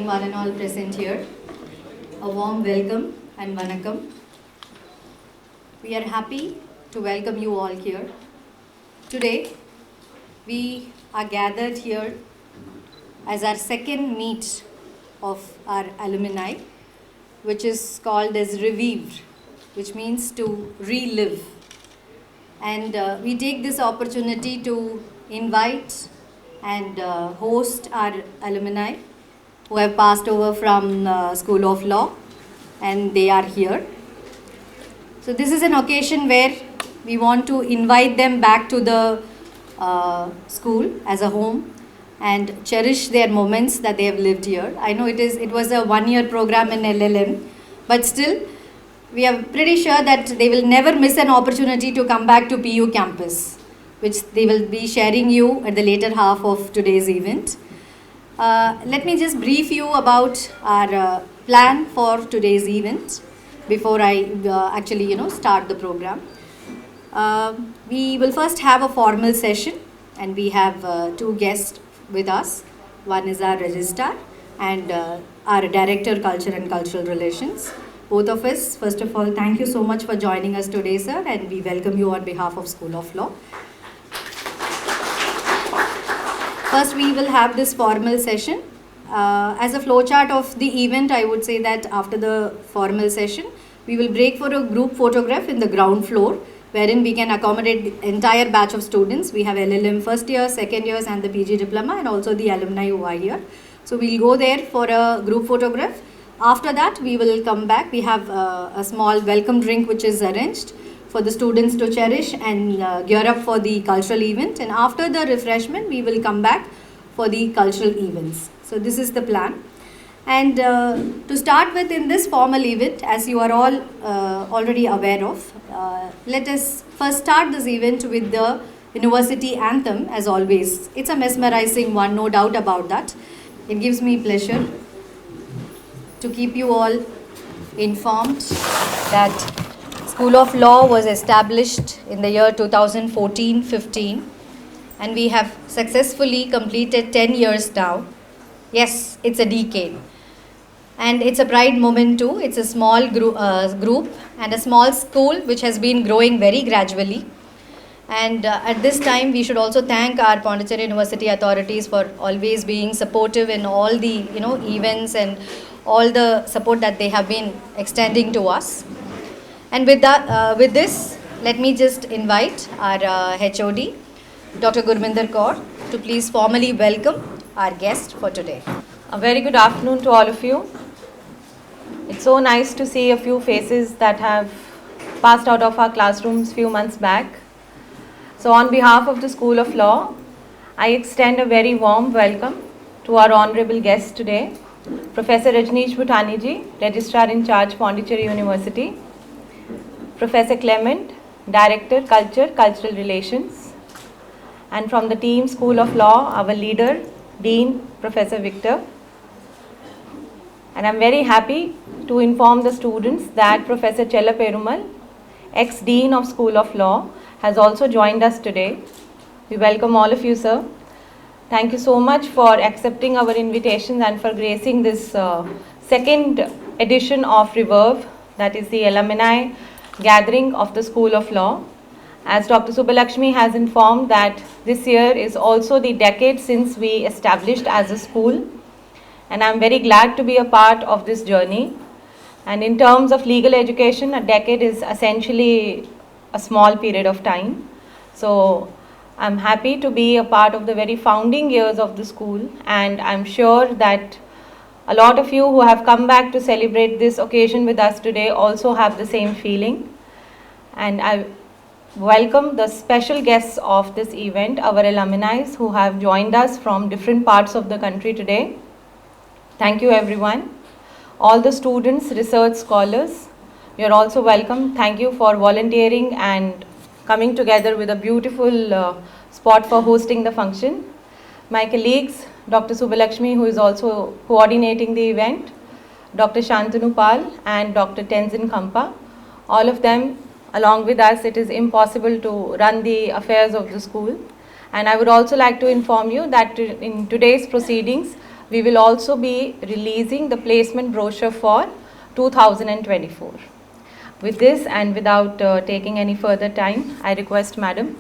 one and all present here. A warm welcome and vanakkam. We are happy to welcome you all here. Today, we are gathered here as our second meet of our alumni, which is called as Revivre, which means to relive. And we take this opportunity to invite and host our alumni who have passed over from School of Law, and they are here. So this is an occasion where we want to invite them back to the school as a home and cherish their moments that they have lived here. I know it was a one-year program in LLM, but still we are pretty sure that they will never miss an opportunity to come back to PU campus, which they will be sharing you at the later half of today's event. Let me just brief you about our plan for today's event before I actually start the program. We will first have a formal session, and we have two guests with us. One is our registrar and our director, Culture and Cultural Relations. Both of us, first of all, thank you so much for joining us today, sir, and we welcome you on behalf of School of Law. First, we will have this formal session. As a flowchart of the event, I would say that after the formal session, we will break for a group photograph in the ground floor, wherein we can accommodate the entire batch of students. We have LLM first year, second years, and the PG diploma, and also the alumni who are here. So we'll go there for a group photograph. After that, we will come back. We have a small welcome drink which is arranged for the students to cherish and gear up for the cultural event. And after the refreshment, we will come back for the cultural events. So this is the plan. And to start with, in this formal event, as you are all already aware of, let us first start this event with the university anthem, as always. It's a mesmerizing one, no doubt about that. It gives me pleasure to keep you all informed that School of Law was established in the year 2014-15, and we have successfully completed 10 years now. Yes, it's a decade. And it's a pride moment too. It's a small group and a small school which has been growing very gradually. And at this time, we should also thank our Pondicherry University authorities for always being supportive in all the events and all the support that they have been extending to us. And with this, let me just invite our HOD, Dr. Gurminder Kaur, to please formally welcome our guest for today. A very good afternoon to all of you. It's so nice to see a few faces that have passed out of our classrooms few months back. So on behalf of the School of Law, I extend a very warm welcome to our honorable guest today, Professor Rajneesh Bhutani ji, Registrar in Charge, Pondicherry University, Professor Clement, Director, Culture, Cultural Relations, and from the team School of Law, our leader, Dean, Professor Victor. And I'm very happy to inform the students that Professor Chella Perumal, ex-Dean of School of Law, has also joined us today. We welcome all of you, sir. Thank you so much for accepting our invitation and for gracing this second edition of Revivre, that is the alumni gathering of the School of Law. As Dr. Subbalakshmi has informed that this year is also the decade since we established as a school, and I'm very glad to be a part of this journey. And in terms of legal education, a decade is essentially a small period of time. So I'm happy to be a part of the very founding years of the school, and I'm sure that a lot of you who have come back to celebrate this occasion with us today also have the same feeling. And I welcome the special guests of this event, our alumni who have joined us from different parts of the country today. Thank you everyone. All the students, research scholars, you are also welcome. Thank you for volunteering and coming together with a beautiful spot for hosting the function. My colleagues, Dr. Subbalakshmi, who is also coordinating the event, Dr. Shantanu Pal and Dr. Tenzin Khampa, all of them along with us. It is impossible to run the affairs of the school. And I would also like to inform you that in today's proceedings, we will also be releasing the placement brochure for 2024. With this and without taking any further time, I request Madam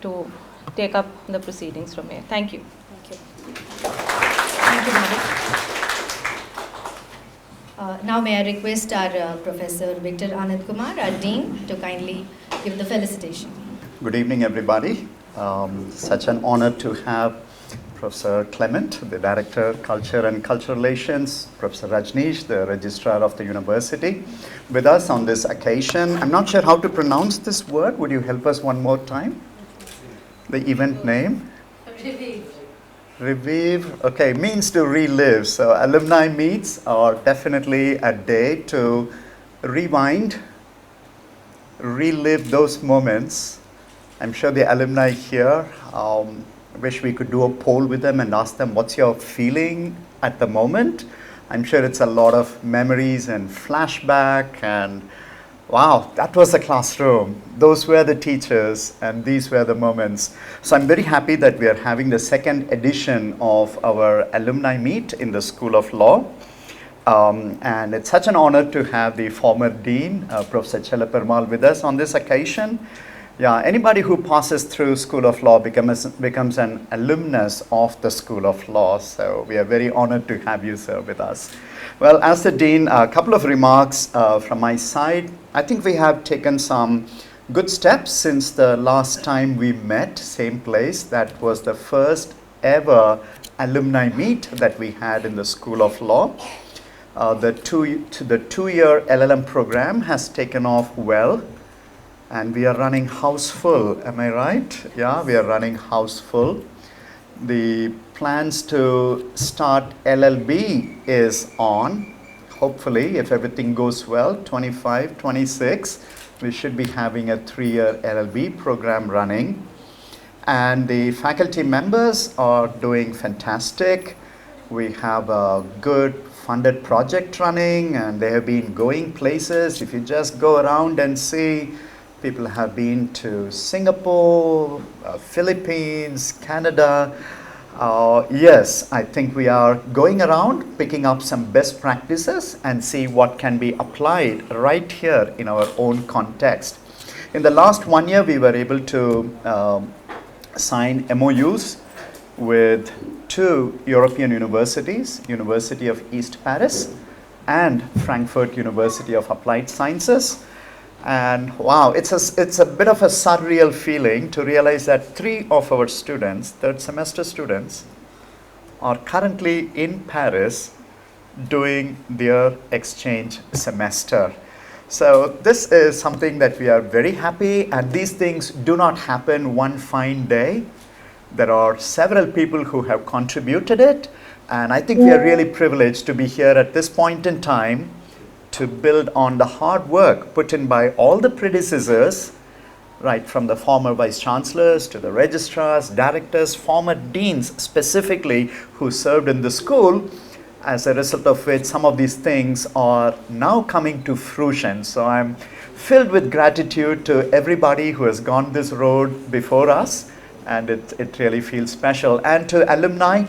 to take up the proceedings from here. Thank you. Thank you. Thank you, Madam. Now may I request our Professor Victor Anand Kumar, our Dean, to kindly give the felicitation. Good evening, everybody. Such an honor to have Professor Clement, the Director, Culture and Cultural Relations, Professor Rajneesh, the Registrar of the University, with us on this occasion. I'm not sure how to pronounce this word. Would you help us one more time? The event name? Revivre. Revivre, okay, means to relive. So alumni meets are definitely a day to rewind, relive those moments. I'm sure the alumni here wish we could do a poll with them and ask them, what's your feeling at the moment? I'm sure it's a lot of memories and flashback and wow, that was the classroom. Those were the teachers and these were the moments. So I'm very happy that we are having the second edition of our alumni meet in the School of Law. And it's such an honor to have the former Dean, Professor Chelapermal, with us on this occasion. Yeah, anybody who passes through School of Law becomes an alumnus of the School of Law. So we are very honored to have you, sir, with us. Well, as the Dean, a couple of remarks from my side. I think we have taken some good steps since the last time we met, same place. That was the first ever alumni meet that we had in the School of Law. The two-year LLM program has taken off well. And we are running house full, am I right? Yeah, we are running house full. The plans to start LLB is on. Hopefully, if everything goes well, 25, 26, we should be having a 3-year LLB program running. And the faculty members are doing fantastic. We have a good funded project running and they have been going places. If you just go around and see, people have been to Singapore, Philippines, Canada. Yes, I think we are going around, picking up some best practices and see what can be applied right here in our own context. In the last 1 year, we were able to sign MOUs with 2 European universities, University of East Paris and Frankfurt University of Applied Sciences. And wow, it's a bit of a surreal feeling to realize that 3 of our students, third semester students, are currently in Paris doing their exchange semester. So this is something that we are very happy, and these things do not happen one fine day. There are several people who have contributed it, and I think we are really privileged to be here at this point in time to build on the hard work put in by all the predecessors, right from the former vice chancellors to the registrars, directors, former deans specifically who served in the school, as a result of which some of these things are now coming to fruition. So I'm filled with gratitude to everybody who has gone this road before us, and it really feels special. And to alumni,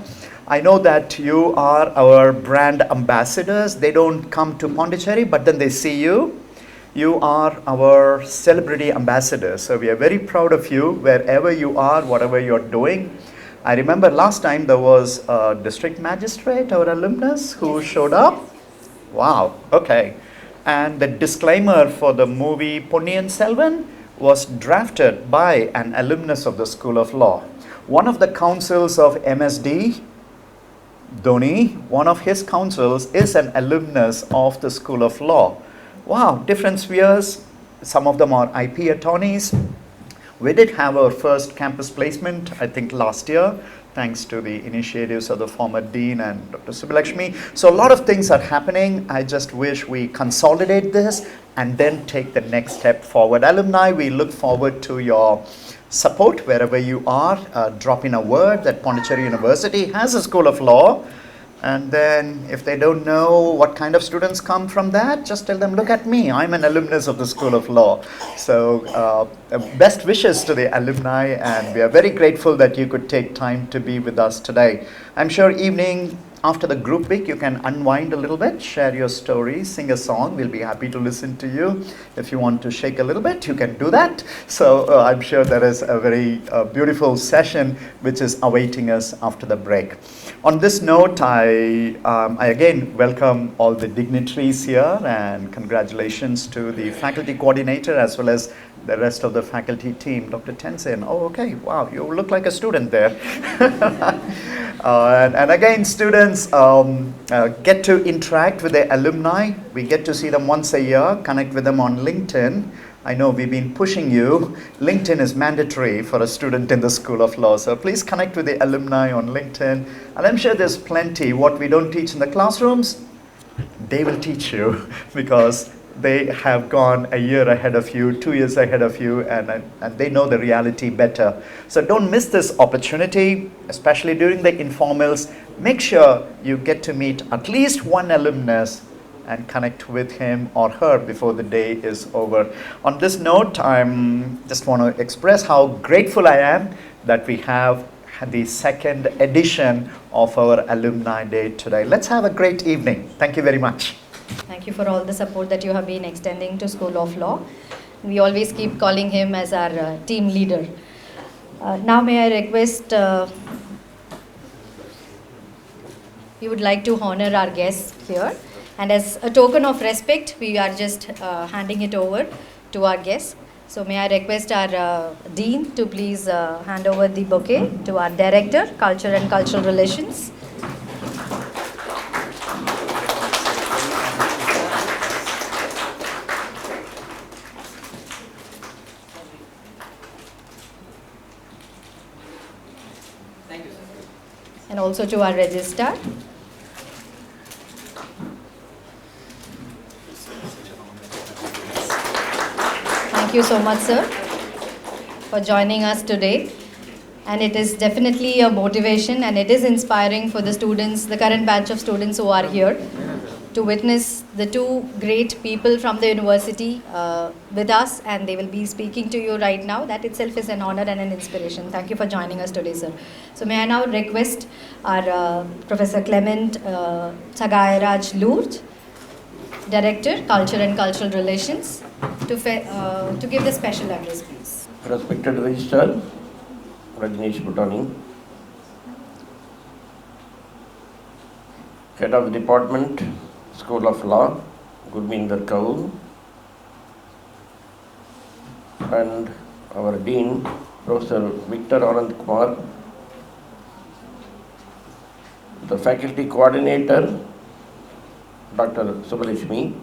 I know that you are our brand ambassadors. They don't come to Pondicherry, but then they see you. You are our celebrity ambassadors. So we are very proud of you wherever you are, whatever you're doing. I remember last time there was a district magistrate, our alumnus, who showed up. Wow, okay. And the disclaimer for the movie Ponniyin Selvan was drafted by an alumnus of the School of Law. One of the councils of MSD, Dhoni, one of his councils is an alumnus of the School of Law. Wow, different spheres. Some of them are IP attorneys. We did have our first campus placement, I think last year, thanks to the initiatives of the former Dean and Dr. Subbalakshmi. So a lot of things are happening. I just wish we consolidate this and then take the next step forward. Alumni, we look forward to your support wherever you are. Drop in a word that Pondicherry University has a School of Law. And then if they don't know what kind of students come from that, just tell them, look at me, I'm an alumnus of the School of Law. So best wishes to the alumni, and we are very grateful that you could take time to be with us today. I'm sure evening After the group week, you can unwind a little bit, share your stories, sing a song. We'll be happy to listen to you. If you want to shake a little bit, you can do that. So I'm sure there is a very beautiful session which is awaiting us after the break. On this note, I again welcome all the dignitaries here, and congratulations to the faculty coordinator as well as the rest of the faculty team. Dr. Tenzin, oh okay, wow, you look like a student there. And again, students get to interact with the alumni. We get to see them once a year, connect with them on LinkedIn. I know we've been pushing you. LinkedIn is mandatory for a student in the School of Law. So please connect with the alumni on LinkedIn. And I'm sure there's plenty. What we don't teach in the classrooms, they will teach you because they have gone a year ahead of you, 2 years ahead of you, and they know the reality better. So don't miss this opportunity, especially during the informals. Make sure you get to meet at least one alumnus and connect with him or her before the day is over. On this note, I just want to express how grateful I am that we have the second edition of our Alumni Day today. Let's have a great evening. Thank you very much. Thank you for all the support that you have been extending to School of Law. We always keep calling him as our team leader. Now may I request, we would like to honor our guests here. And as a token of respect, we are just handing it over to our guests. So may I request our Dean to please hand over the bouquet to our Director, Culture and Cultural Relations. And also to our registrar. Thank you so much, sir, for joining us today. And it is definitely a motivation and it is inspiring for the students, the current batch of students who are here, to witness the two great people from the university with us, and they will be speaking to you right now. That itself is an honor and an inspiration. Thank you for joining us today, sir. So may I now request our Professor Clement Tsagairaj Lourdes, Director, Culture and Cultural Relations, to give the special address, please. Respected Registrar, Rajneesh Bhutani, Head of the Department, School of Law, Gurminder Kaur, and our Dean, Professor Victor Anand Kumar, the Faculty Coordinator, Dr. Subbalakshmi,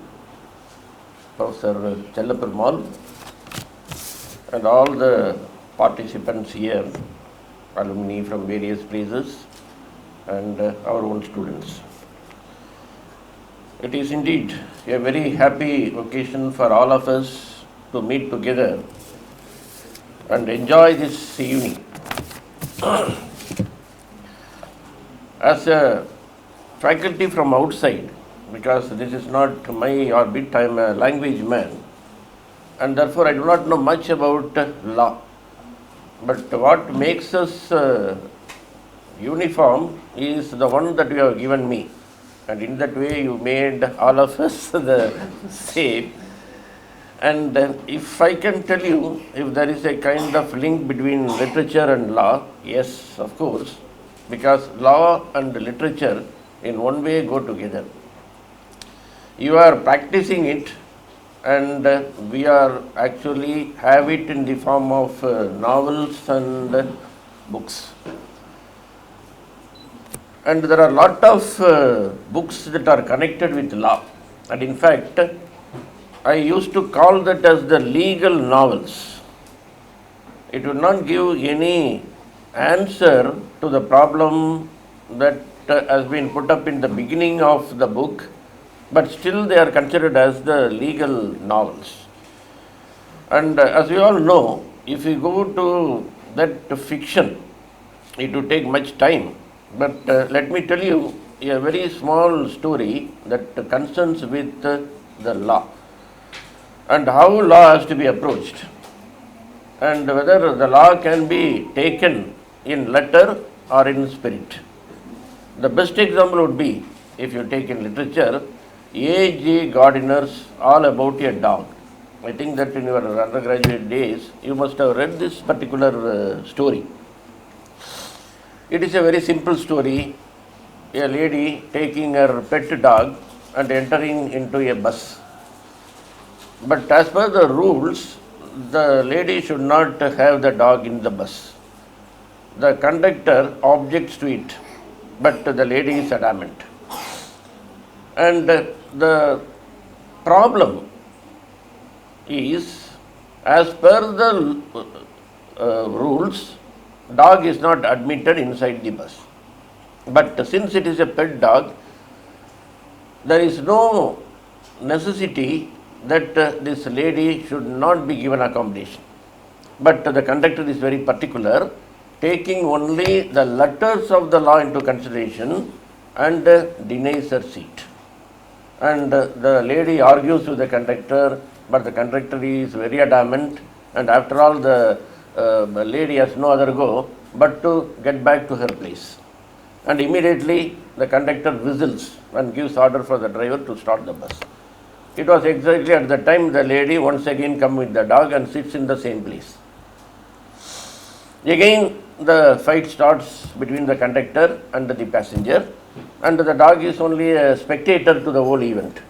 Professor Chellaperumal, and all the participants here, alumni from various places, and our own students. It is indeed a very happy occasion for all of us to meet together and enjoy this evening. As a faculty from outside, because this is not my orbit, I am a language man, and therefore I do not know much about law. But what makes us uniform is the one that you have given me. And in that way you made all of us the same. And if I can tell you, if there is a kind of link between literature and law, yes, of course, because law and literature in one way go together. You are practicing it, and we are actually have it in the form of novels and books. And there are a lot of books that are connected with law. And in fact, I used to call that as the legal novels. It would not give any answer to the problem that has been put up in the beginning of the book, but still they are considered as the legal novels. And as we all know, if you go to that fiction, it would take much time. But let me tell you a very small story that concerns with the law and how law has to be approached, and whether the law can be taken in letter or in spirit. The best example would be, if you take in literature, A.J. Gardiner's All About a Dog. I think that in your undergraduate days, you must have read this particular story. It is a very simple story. A lady taking her pet dog and entering into a bus. But as per the rules, the lady should not have the dog in the bus. The conductor objects to it, but the lady is adamant. And the problem is, as per the rules, dog is not admitted inside the bus. But since it is a pet dog, there is no necessity that this lady should not be given accommodation. But the conductor is very particular, taking only the letters of the law into consideration and denies her seat. And the lady argues with the conductor, but the conductor is very adamant, and after all the lady has no other go but to get back to her place. And immediately the conductor whistles and gives order for the driver to start the bus. It was exactly at the time the lady once again comes with the dog and sits in the same place. Again the fight starts between the conductor and the passenger, and the dog is only a spectator to the whole event.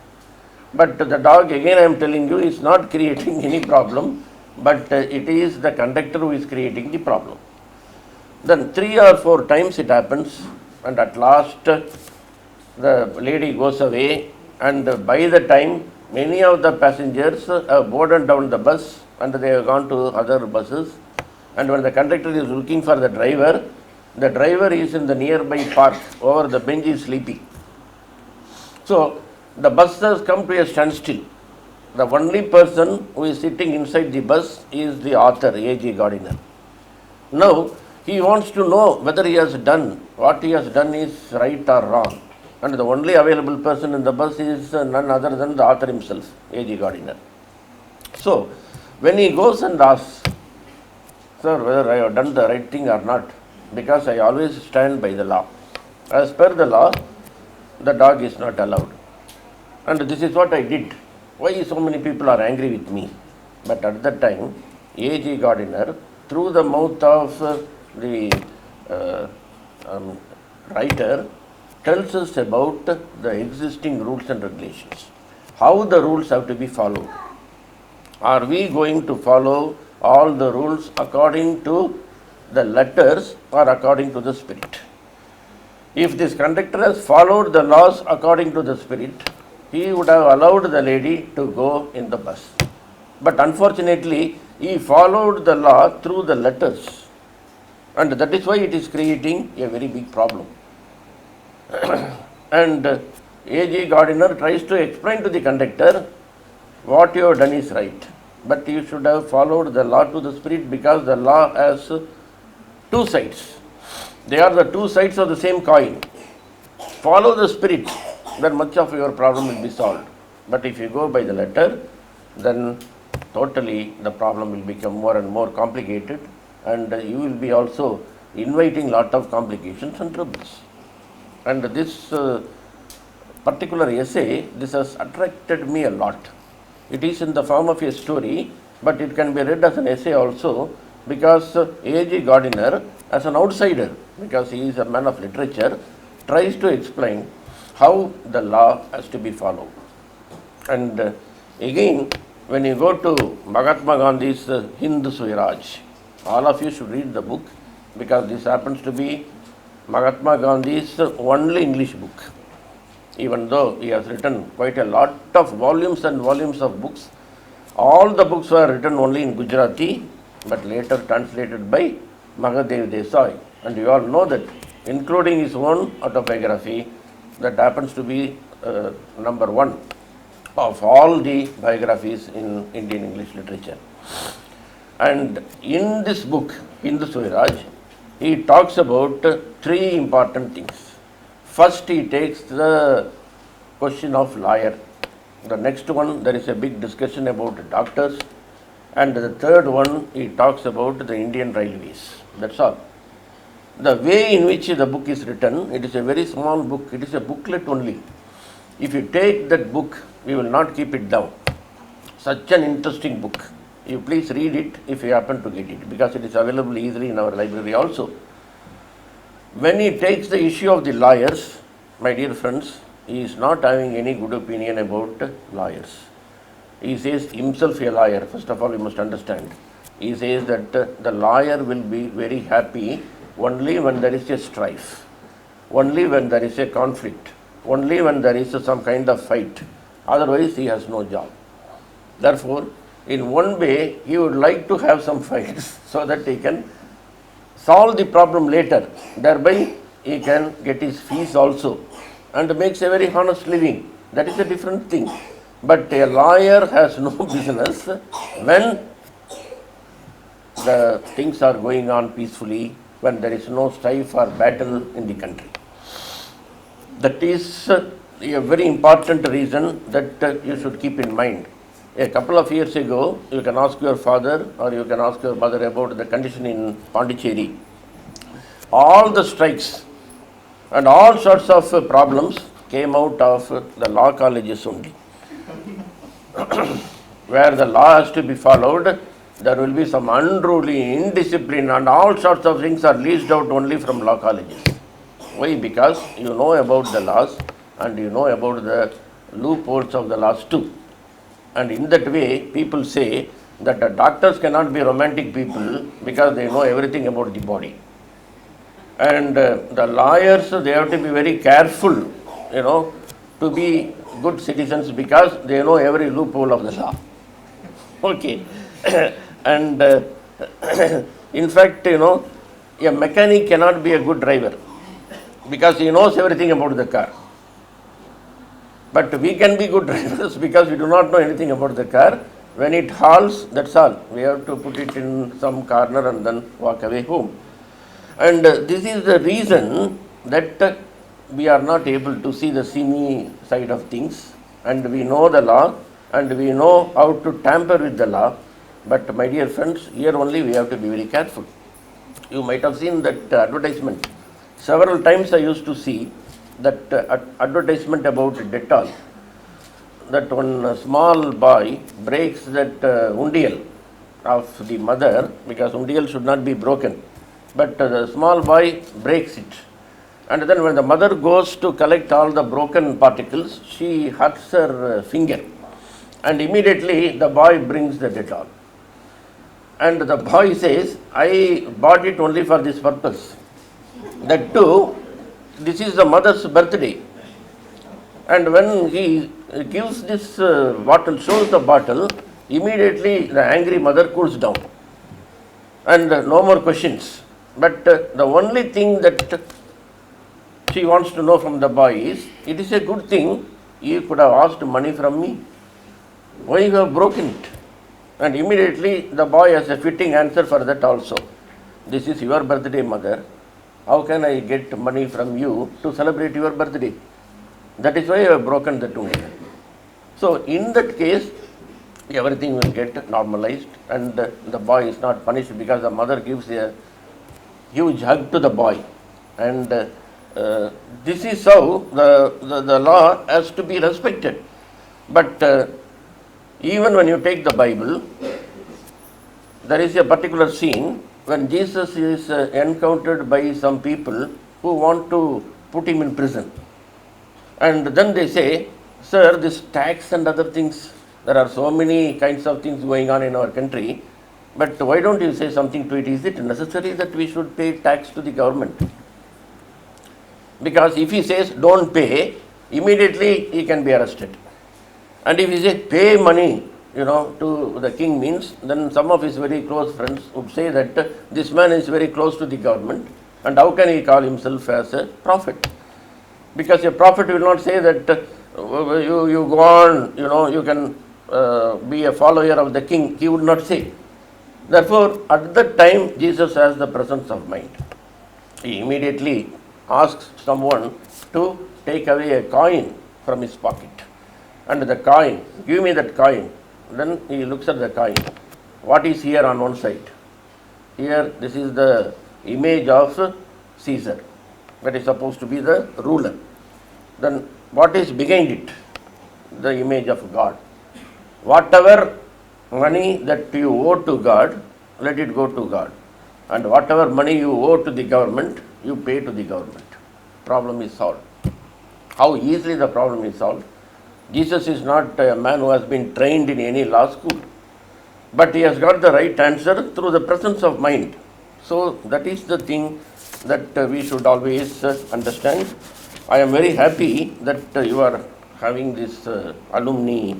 But the dog, again I am telling you, is not creating any problem, but it is the conductor who is creating the problem. Then 3 or 4 times it happens, and at last the lady goes away, and by the time many of the passengers have boarded down the bus and they have gone to other buses, and when the conductor is looking for the driver is in the nearby park, over the bench is sleeping. So the bus has come to a standstill. The only person who is sitting inside the bus is the author, A.J. Gardiner. Now he wants to know whether what he has done is right or wrong. And the only available person in the bus is none other than the author himself, A.J. Gardiner. So when he goes and asks, sir, whether I have done the right thing or not, because I always stand by the law. As per the law, the dog is not allowed. And this is what I did. Why so many people are angry with me? But at that time, A.J. Gardiner, through the mouth of the writer, tells us about the existing rules and regulations. How the rules have to be followed. Are we going to follow all the rules according to the letters or according to the spirit? If this conductor has followed the laws according to the spirit, he would have allowed the lady to go in the bus. But unfortunately, he followed the law through the letters. And that is why it is creating a very big problem. And A.J. Gardiner tries to explain to the conductor, what you have done is right. But you should have followed the law to the spirit, because the law has 2 sides. They are the 2 sides of the same coin. Follow the spirit, then much of your problem will be solved. But if you go by the letter, then totally the problem will become more and more complicated, and you will be also inviting lot of complications and troubles. And this particular essay, this has attracted me a lot. It is in the form of a story, but it can be read as an essay also, because A.J. Gardiner, as an outsider, because he is a man of literature, tries to explain how the law has to be followed. And again, when you go to Mahatma Gandhi's Hind Swaraj, all of you should read the book, because this happens to be Mahatma Gandhi's only English book. Even though he has written quite a lot of volumes and volumes of books, all the books were written only in Gujarati, but later translated by Mahadev Desai. And you all know that, including his own autobiography, that happens to be number 1 of all the biographies in Indian English literature. And in this book, Hind Swaraj, he talks about 3 important things. First, he takes the question of lawyer. The next one, there is a big discussion about doctors. And the third one, he talks about the Indian railways. That's all. The way in which the book is written, it is a very small book, it is a booklet only. If you take that book, we will not keep it down. Such an interesting book. You please read it if you happen to get it, because it is available easily in our library also. When he takes the issue of the lawyers, my dear friends, he is not having any good opinion about lawyers. He says himself a lawyer. First of all, you must understand. He says that the lawyer will be very happy only when there is a strife, only when there is a conflict, only when there is some kind of fight. Otherwise, he has no job. Therefore, in one way, he would like to have some fights so that he can solve the problem later. Thereby, he can get his fees also and makes a very honest living. That is a different thing. But a lawyer has no business when the things are going on peacefully, when there is no strife or battle in the country. That is a very important reason that you should keep in mind. A couple of years ago, you can ask your father or you can ask your mother about the condition in Pondicherry. All the strikes and all sorts of problems came out of the law colleges only. Where the law has to be followed, there will be some unruly, indiscipline, and all sorts of things are leased out only from law colleges. Why? Because you know about the laws and you know about the loopholes of the laws too. And in that way, people say that the doctors cannot be romantic people because they know everything about the body. And the lawyers, they have to be very careful, to be good citizens because they know every loophole of the law. Okay. And in fact, a mechanic cannot be a good driver because he knows everything about the car. But we can be good drivers because we do not know anything about the car. When it hauls, that's all. We have to put it in some corner and then walk away home. And this is the reason that we are not able to see the seamy side of things. And we know the law and we know how to tamper with the law. But my dear friends, here only we have to be very careful. You might have seen that advertisement. Several times I used to see that advertisement about Dettol. That one small boy breaks that undial of the mother, because undial should not be broken. But the small boy breaks it. And then when the mother goes to collect all the broken particles, she hurts her finger. And immediately the boy brings the Dettol. And the boy says, I bought it only for this purpose. That too, this is the mother's birthday. And when he gives this bottle, shows the bottle, immediately the angry mother cools down. And no more questions. But the only thing that she wants to know from the boy is, it is a good thing, you could have asked money from me. Why you have broken it? And immediately the boy has a fitting answer for that also. This is your birthday, mother. How can I get money from you to celebrate your birthday? That is why I have broken the undial. So in that case, everything will get normalized and the boy is not punished because the mother gives a huge hug to the boy. And this is how the law has to be respected. But even when you take the Bible, there is a particular scene when Jesus is encountered by some people who want to put him in prison. And then they say, sir, this tax and other things, there are so many kinds of things going on in our country, but why don't you say something to it? Is it necessary that we should pay tax to the government? Because if he says don't pay, immediately he can be arrested. And if he says pay money, to the king means, then some of his very close friends would say that this man is very close to the government and how can he call himself as a prophet? Because a prophet will not say that you go on, you can be a follower of the king. He would not say. Therefore, at that time, Jesus has the presence of mind. He immediately asks someone to take away a coin from his pocket. And the coin, give me that coin. Then he looks at the coin. What is here on one side? Here, this is the image of Caesar. That is supposed to be the ruler. Then what is behind it? The image of God. Whatever money that you owe to God, let it go to God. And whatever money you owe to the government, you pay to the government. Problem is solved. How easily the problem is solved? Jesus is not a man who has been trained in any law school, but he has got the right answer through the presence of mind. So that is the thing that we should always understand. I am very happy that you are having this alumni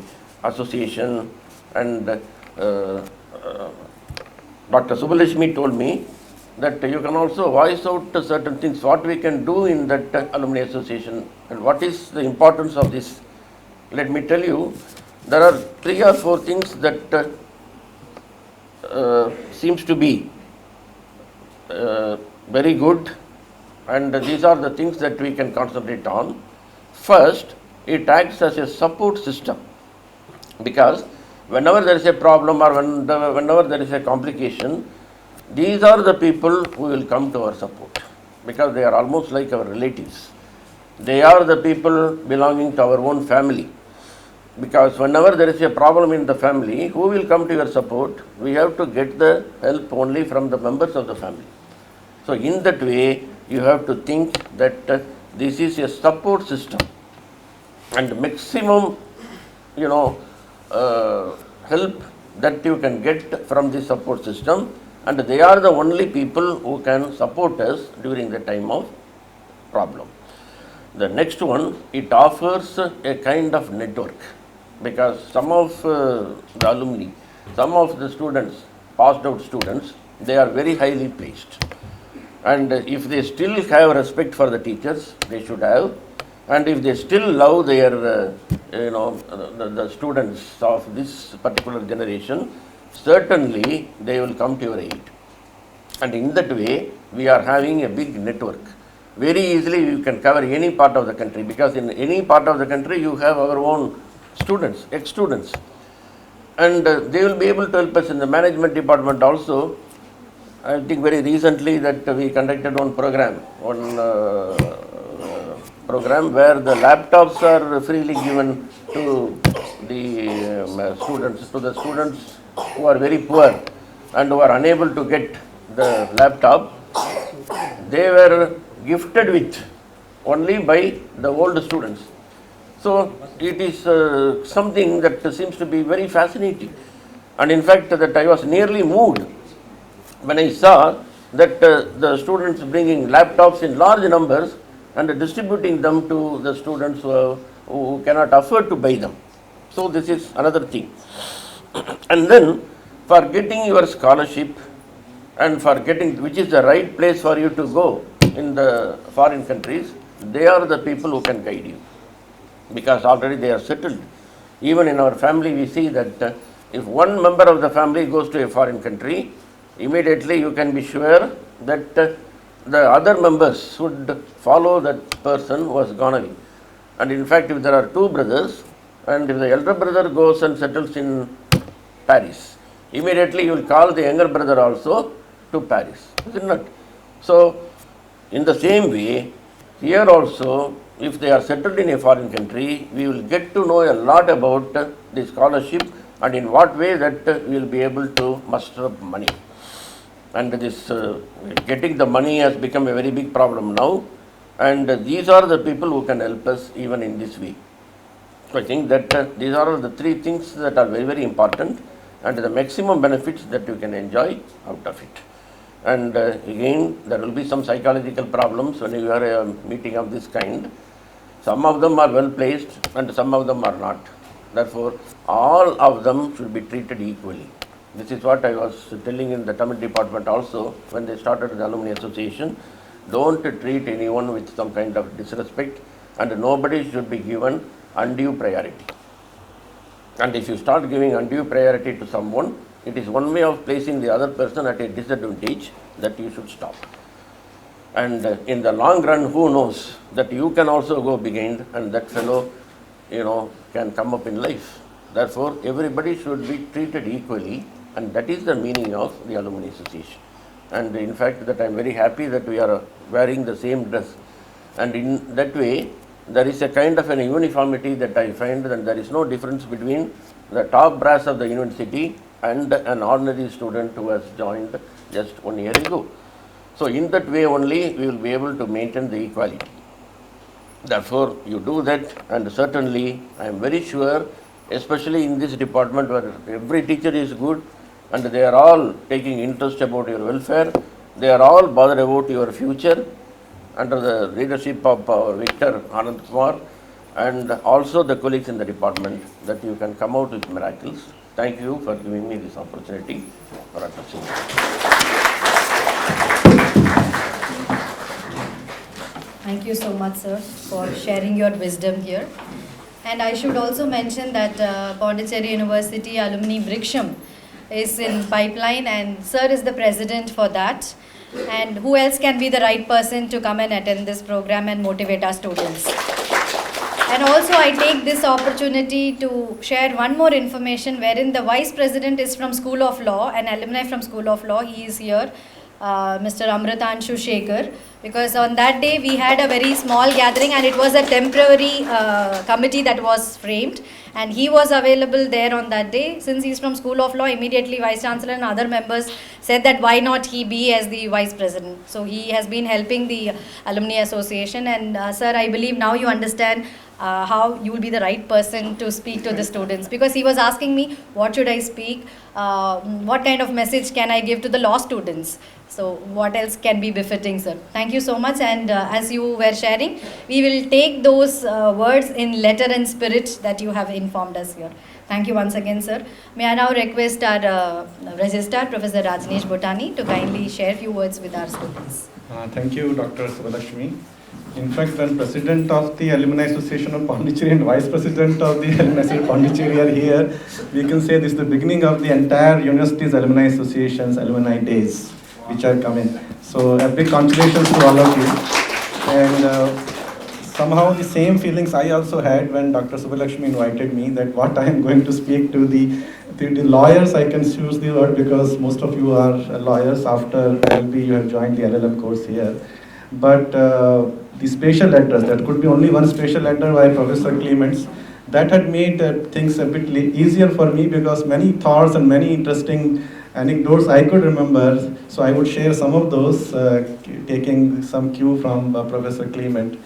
association, and Dr. Subbalashmi told me that you can also voice out certain things, what we can do in that alumni association and what is the importance of this. Let me tell you, there are 3 or 4 things that seems to be very good, and these are the things that we can concentrate on. First, it acts as a support system, because whenever there is a problem or whenever there is a complication, these are the people who will come to our support, because they are almost like our relatives. They are the people belonging to our own family, because whenever there is a problem in the family, who will come to your support? We have to get the help only from the members of the family. So in that way, you have to think that this is a support system, and maximum, help that you can get from this support system, and they are the only people who can support us during the time of problem. The next one, it offers a kind of network, because some of the alumni, some of the students, passed out students, they are very highly placed. And if they still have respect for the teachers, they should have. And if they still love their, the students of this particular generation, certainly they will come to your aid. And in that way, we are having a big network. Very easily you can cover any part of the country, because in any part of the country you have our own students, ex-students. And they will be able to help us in the management department also. I think very recently that we conducted one program where the laptops are freely given to the students who are very poor and who are unable to get the laptop. They were gifted with only by the old students. So it is something that seems to be very fascinating. And in fact, that I was nearly moved when I saw that the students bringing laptops in large numbers and distributing them to the students who cannot afford to buy them. So this is another thing. And then for getting your scholarship and for getting which is the right place for you to go in the foreign countries, they are the people who can guide you, because already they are settled. Even in our family we see that if one member of the family goes to a foreign country, immediately you can be sure that the other members should follow that person who has gone away. And in fact, if there are 2 brothers, and if the elder brother goes and settles in Paris, immediately you will call the younger brother also to Paris, is it not? So in the same way, here also, if they are settled in a foreign country, we will get to know a lot about the scholarship and in what way that we will be able to muster up money. And this getting the money has become a very big problem now, and these are the people who can help us even in this way. So I think that these are the 3 things that are very, very important, and the maximum benefits that you can enjoy out of it. And again, there will be some psychological problems when you are a meeting of this kind. Some of them are well placed and some of them are not. Therefore, all of them should be treated equally. This is what I was telling in the Tamil department also when they started the Alumni Association. Don't treat anyone with some kind of disrespect, and nobody should be given undue priority. And if you start giving undue priority to someone, it is one way of placing the other person at a disadvantage that you should stop. And in the long run, who knows that you can also go behind and that fellow, can come up in life. Therefore, everybody should be treated equally, and that is the meaning of the Alumni Association. and in fact that I am very happy that we are wearing the same dress, and in that way there is a kind of an uniformity that I find, that there is no difference between the top brass of the university and an ordinary student who has joined just 1 year ago. So in that way only we will be able to maintain the equality. Therefore, you do that, and certainly I am very sure, especially in this department where every teacher is good and they are all taking interest about your welfare, they are all bothered about your future under the leadership of Victor Anand Kumar and also the colleagues in the department, that you can come out with miracles. Thank you for giving me this opportunity for addressing you. Thank you so much, sir, for sharing your wisdom here. And I should also mention that Pondicherry University Alumni Briksham is in pipeline, and sir is the president for that. And who else can be the right person to come and attend this program and motivate our students? And also I take this opportunity to share one more information wherein the vice president is from School of Law, an alumni from School of Law. He is here, Mr. Amritanshu Shekhar, because on that day we had a very small gathering and it was a temporary committee that was framed, and he was available there on that day. Since he is from School of Law, immediately Vice Chancellor and other members said that why not he be as the Vice President. So he has been helping the Alumni Association, and sir, I believe now you understand how you will be the right person to speak to the students, because he was asking me what should I speak, what kind of message can I give to the law students. So what else can be befitting, sir? Thank you so much, and as you were sharing, we will take those words in letter and spirit that you have informed us here. Thank you once again, sir. May I now request our Registrar, Professor Rajneesh Bhotani, to kindly share a few words with our students. Thank you, Dr. Subbalakshmi. In fact, when President of the Alumni Association of Pondicherry and Vice President of the Alumni Association of Pondicherry are here, we can say this is the beginning of the entire university's Alumni Association's Alumni Days, which are coming. So a big congratulations to all of you. And somehow the same feelings I also had when Dr. Subbalakshmi invited me, that what I am going to speak to the lawyers. I can choose the word because most of you are lawyers. After LLB, you have joined the LLM course here. But the special letters, that could be only one special letter by Professor Clements, that had made things a bit easier for me, because many thoughts and many interesting anecdotes I could remember. So I would share some of those, taking some cue from Professor Clement,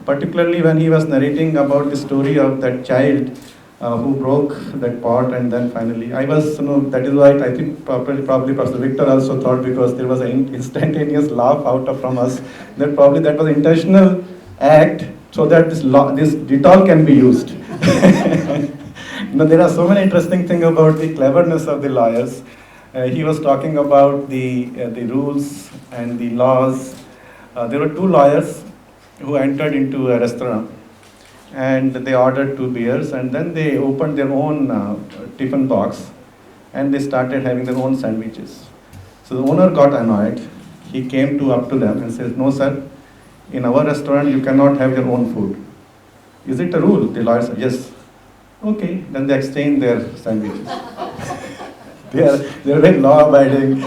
particularly when he was narrating about the story of that child who broke that pot, and then finally, I was, that is why I think probably Professor Victor also thought, because there was an instantaneous laugh from us, that probably that was an intentional act so that this Dettol can be used. There are so many interesting things about the cleverness of the lawyers. He was talking about the rules and the laws. There were two lawyers who entered into a restaurant, and they ordered 2 beers, and then they opened their own tiffin box and they started having their own sandwiches. So the owner got annoyed. He came up to them and said, "No sir, in our restaurant you cannot have your own food." "Is it a rule?" The lawyer said, "Yes." "Okay." Then they exchanged their sandwiches. They are very law-abiding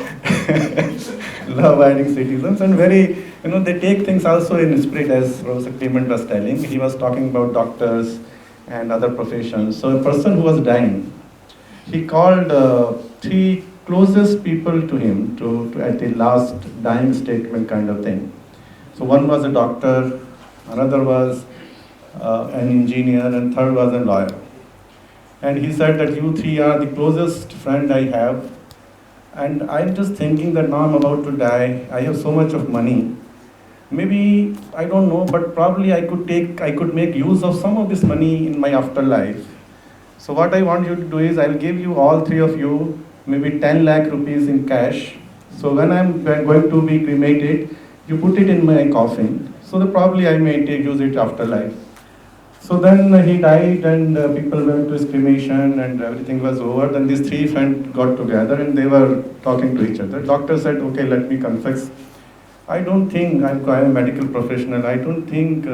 citizens, and very, they take things also in spirit, as Professor Clement was telling. He was talking about doctors and other professions. So a person who was dying, he called 3 closest people to him to at the last dying statement kind of thing. So one was a doctor, another was an engineer, and third was a lawyer. And he said that you 3 are the closest friend I have. And I'm just thinking that now I'm about to die. I have so much of money. Maybe, I don't know, but probably I could make use of some of this money in my afterlife. So what I want you to do is, I'll give you, all 3 of you, maybe 10 lakh rupees in cash. So when I'm going to be cremated, you put it in my coffin. So probably I may use it afterlife. So then he died, and people went to his cremation, and everything was over. Then these 3 friends got together and they were talking to each other. Doctor said, "Okay, let me confess. I don't think, I'm a medical professional, I don't think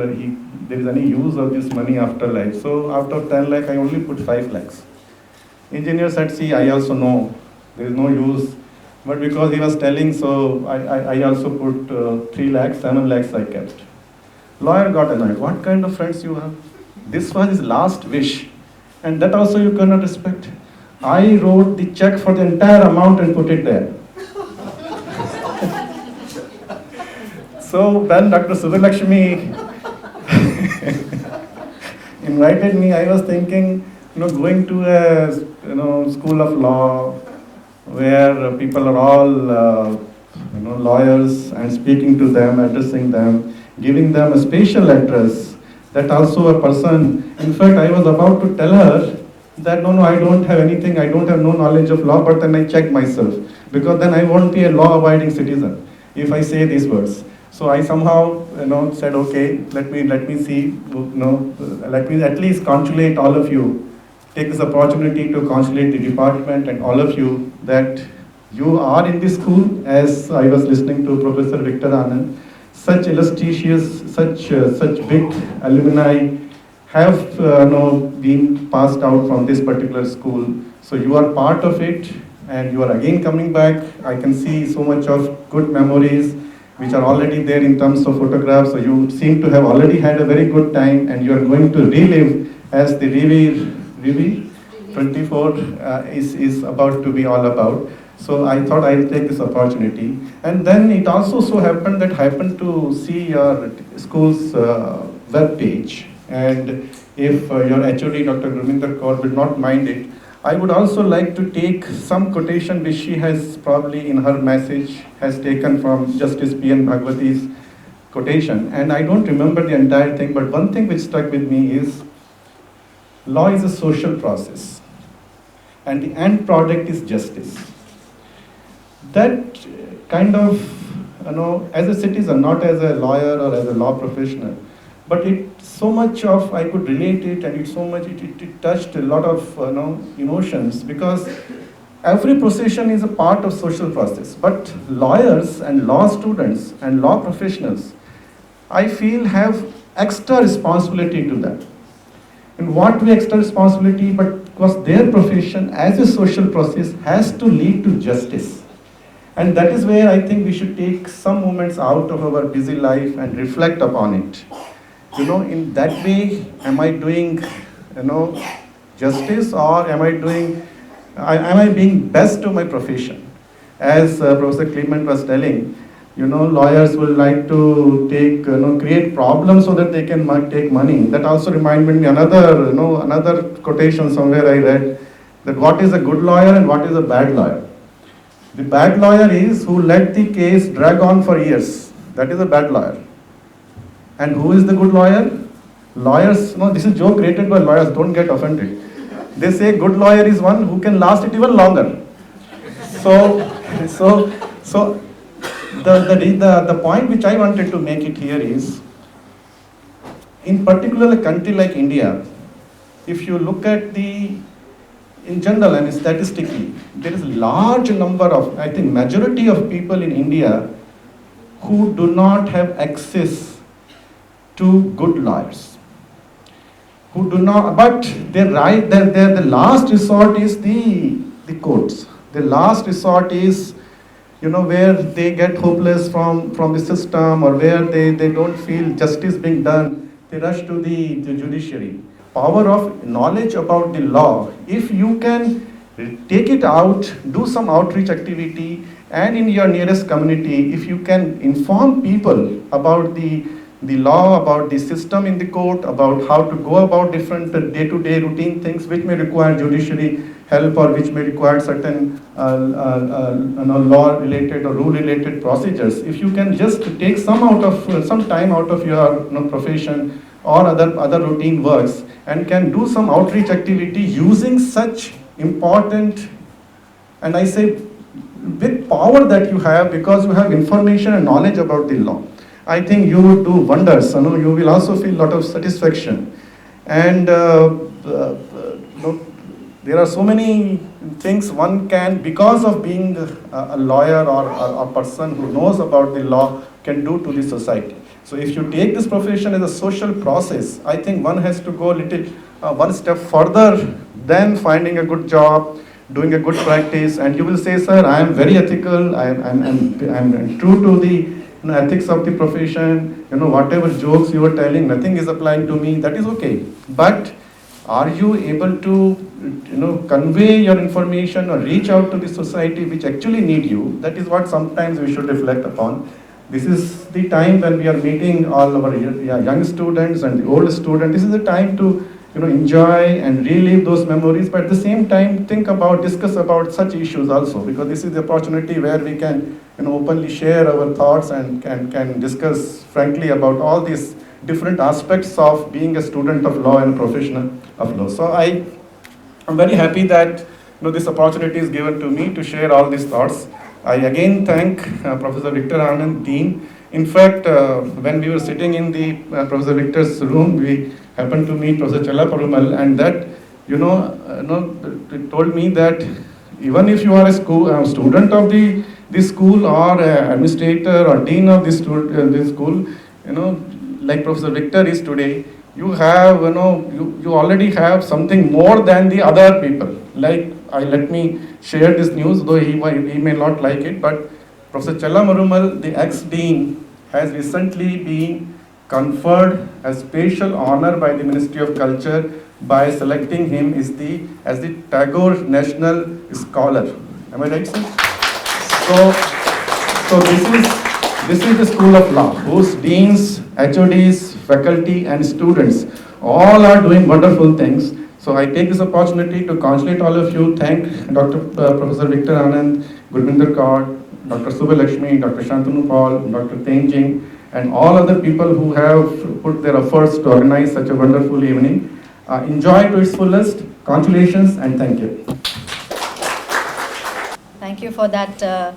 there is any use of this money after life. So out of 10 lakh, I only put 5 lakhs. Engineer said, "See, I also know there is no use But because he was telling, so I also put 3 lakhs, 7 lakhs I kept. Lawyer got annoyed. What kind of friends you have? This was his last wish. And that also you cannot respect. I wrote the check for the entire amount and put it there. So when Dr. Subbalakshmi invited me, I was thinking, going to a school of law where people are all lawyers, and speaking to them, addressing them, giving them a special address. That also a person. In fact, I was about to tell her that no, I don't have anything. I don't have no knowledge of law. But then I checked myself, because then I won't be a law-abiding citizen if I say these words. So I somehow, said, okay, let me see, let me at least congratulate all of you. Take this opportunity to congratulate the department and all of you that you are in this school. As I was listening to Professor Victor Anand, such illustrious, such big alumni have been passed out from this particular school. So you are part of it, and you are again coming back. I can see so much of good memories which are already there in terms of photographs. So you seem to have already had a very good time, and you are going to relive as the Revivre 24 is about to be all about. So I thought I'll take this opportunity. And then it also so happened that I happened to see your school's web page. And if your HOD, Dr. Gurminder Kaur, will not mind it, I would also like to take some quotation which she has probably in her message has taken from Justice P.N. Bhagwati's quotation. And I don't remember the entire thing, but one thing which stuck with me is, law is a social process, and the end product is justice. That kind of, as a citizen, not as a lawyer or as a law professional, but it so much of, I could relate it, and it touched a lot of emotions, because every profession is a part of social process. But lawyers and law students and law professionals, I feel, have extra responsibility to that. In what way extra responsibility? But because their profession as a social process has to lead to justice. And that is where I think we should take some moments out of our busy life and reflect upon it. In that way, am I doing, justice, or am I being best to my profession? As Professor Clement was telling, lawyers will like to create problems so that they can take money. That also reminded me another quotation somewhere I read, that what is a good lawyer and what is a bad lawyer. The bad lawyer is who let the case drag on for years. That is a bad lawyer. And who is the good lawyer? Lawyers, this is a joke created by lawyers, don't get offended. They say good lawyer is one who can last it even longer. So the point which I wanted to make it here is, in particular a country like India, if you look at in general and statistically, there is a large number of, I think majority of people in India who do not have access to good lawyers. Who do not, but the last resort is the courts. The last resort is, where they get hopeless from the system, or where they don't feel justice being done, they rush to the judiciary. Power of knowledge about the law, if you can take it out, do some outreach activity, and in your nearest community, if you can inform people about the law, about the system in the court, about how to go about different day-to-day routine things which may require judiciary help, or which may require certain law-related or rule-related procedures. If you can just take some time out of your profession or other routine works, and can do some outreach activity using such important, and I say with power that you have, because you have information and knowledge about the law, I think you would do wonders. You will also feel a lot of satisfaction. And there are so many things one can, because of being a lawyer or a person who knows about the law, can do to the society. So if you take this profession as a social process, I think one has to go one step further than finding a good job, doing a good practice, and you will say, sir, I am very ethical, I'm true to the ethics of the profession, whatever jokes you are telling, nothing is applying to me, that is okay. But are you able to convey your information or reach out to the society which actually need you? That is what sometimes we should reflect upon. This is the time when we are meeting all our young students and the old students. This is the time to enjoy and relive those memories, but at the same time discuss about such issues also, because this is the opportunity where we can openly share our thoughts and can discuss frankly about all these different aspects of being a student of law and a professional of law. So I am very happy that this opportunity is given to me to share all these thoughts. I again thank Professor Victor Anand, Dean. In fact, when we were sitting in the Professor Victor's room, we happened to meet Professor Chella Perumal, and that told me that even if you are a student of this school or administrator or dean of this school, like Professor Victor is today, you have you already have something more than the other people. Like let me share this news, though he may not like it, but Professor Chella Perumal, the ex-dean, has recently been conferred a special honor by the Ministry of Culture by selecting him as the Tagore National Scholar. Am I right, sir? So this is the School of Law, whose deans, HODs, faculty and students all are doing wonderful things. So I take this opportunity to congratulate all of you, thank Professor Victor Anand, Gurvinder Kaur, Dr. Subha Lakshmi, Dr. Shantanu Paul, Dr. Tenjing, and all other people who have put their efforts to organize such a wonderful evening. Enjoy to its fullest. Congratulations and thank you. Thank you for that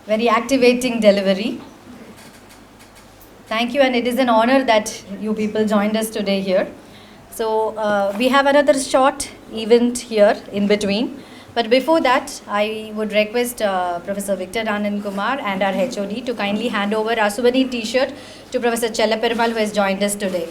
very activating delivery. Thank you, and it is an honor that you people joined us today here. So we have another short event here in between. But before that, I would request Professor Victor Anand Kumar and our HOD to kindly hand over our souvenir t-shirt to Professor Chella Perumal, who has joined us today.